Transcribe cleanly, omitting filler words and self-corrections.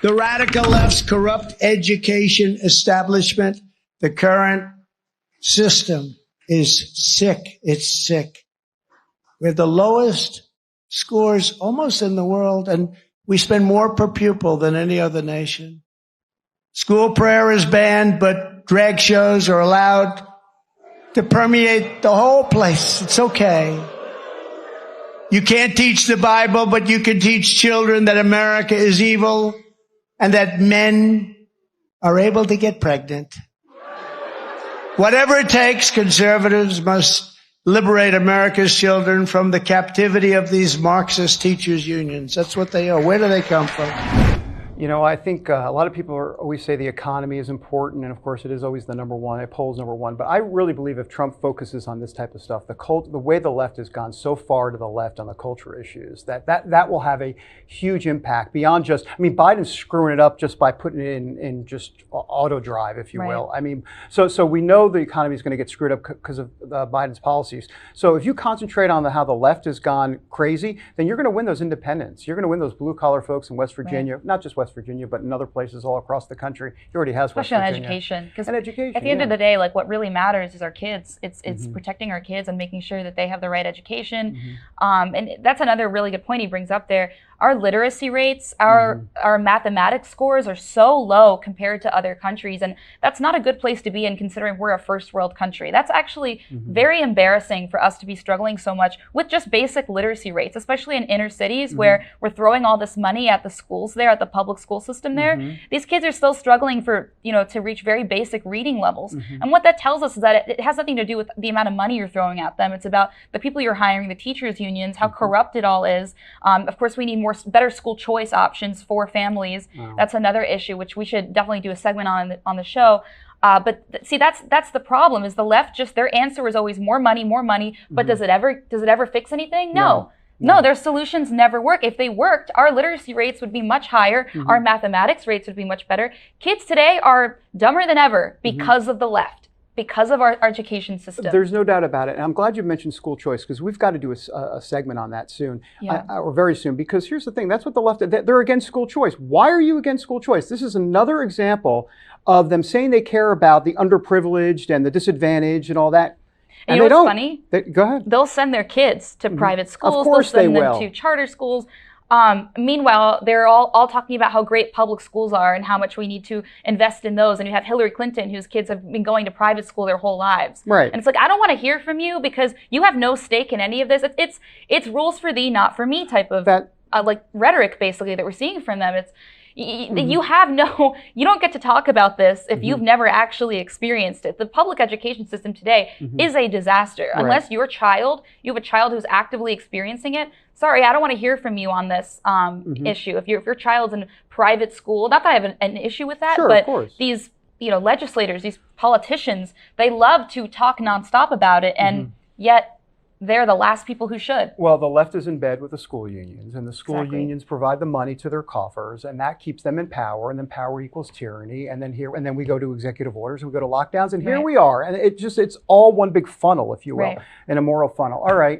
The radical left's corrupt education establishment, the current system is sick. It's sick. We're the lowest scores almost in the world, and we spend more per pupil than any other nation. School prayer is banned, but drag shows are allowed to permeate the whole place. It's okay. You can't teach the Bible, but you can teach children that America is evil and that men are able to get pregnant. Whatever it takes, conservatives must liberate America's children from the captivity of these Marxist teachers' unions. That's what they are. Where do they come from? You know, I think a lot of people always say the economy is important, and of course it is always the number one, it polls number one. But I really believe if Trump focuses on this type of stuff, the way the left has gone so far to the left on the culture issues, that will have a huge impact beyond just, I mean, Biden's screwing it up just by putting it in just auto drive, if you will. I mean, so we know the economy is going to get screwed up because of Biden's policies. So if you concentrate on how the left has gone crazy, then you're going to win those independents. You're going to win those blue collar folks in West Virginia, not just West Virginia, but in other places all across the country. He already has West Virginia. Especially on education. Because education, at the end of the day, like, what really matters is our kids. It's protecting our kids and making sure that they have the right education. And that's another really good point he brings up there. Our literacy rates, our mathematics scores are so low compared to other countries, and that's not a good place to be in considering we're a first world country. That's actually very embarrassing for us to be struggling so much with just basic literacy rates, especially in inner cities where we're throwing all this money at the schools there, at the public school system there. These kids are still struggling for, to reach very basic reading levels. And what that tells us is that it has nothing to do with the amount of money you're throwing at them. It's about the people you're hiring, the teachers' unions, how corrupt it all is. Of course, we need better school choice options for families. That's another issue, which we should definitely do a segment on the show. But see, that's the problem. Is the left just, their answer is always more money, but does it ever fix anything? No. No, their solutions never work. If they worked, our literacy rates would be much higher. Our mathematics rates would be much better. Kids today are dumber than ever because of the left, because of our education system. There's no doubt about it. And I'm glad you mentioned school choice, because we've got to do a segment on that soon, or very soon. Because here's the thing, that's what the left, they're against school choice. Why are you against school choice? This is another example of them saying they care about the underprivileged and the disadvantaged and all that. And you know what's funny? Go ahead. They'll send their kids to private schools. Of course they'll send they them will. to charter schools. Meanwhile, they're all talking about how great public schools are and how much we need to invest in those. And you have Hillary Clinton, whose kids have been going to private school their whole lives. Right. And it's like, I don't want to hear from you because you have no stake in any of this. It's rules for thee, not for me type of like rhetoric, basically, that we're seeing from them. It's you don't get to talk about this if you've never actually experienced it. The public education system today is a disaster. Right. Unless you have a child who's actively experiencing it. Sorry, I don't want to hear from you on this issue. If your child's in private school, not that I have an issue with that, but these legislators, these politicians, they love to talk nonstop about it, and yet they're the last people who should. Well, the left is in bed with the school unions, and the school unions provide the money to their coffers, and that keeps them in power, and then power equals tyranny, and then we go to executive orders, we go to lockdowns, and here we are. And it's all one big funnel, if you will, and a moral funnel. All right.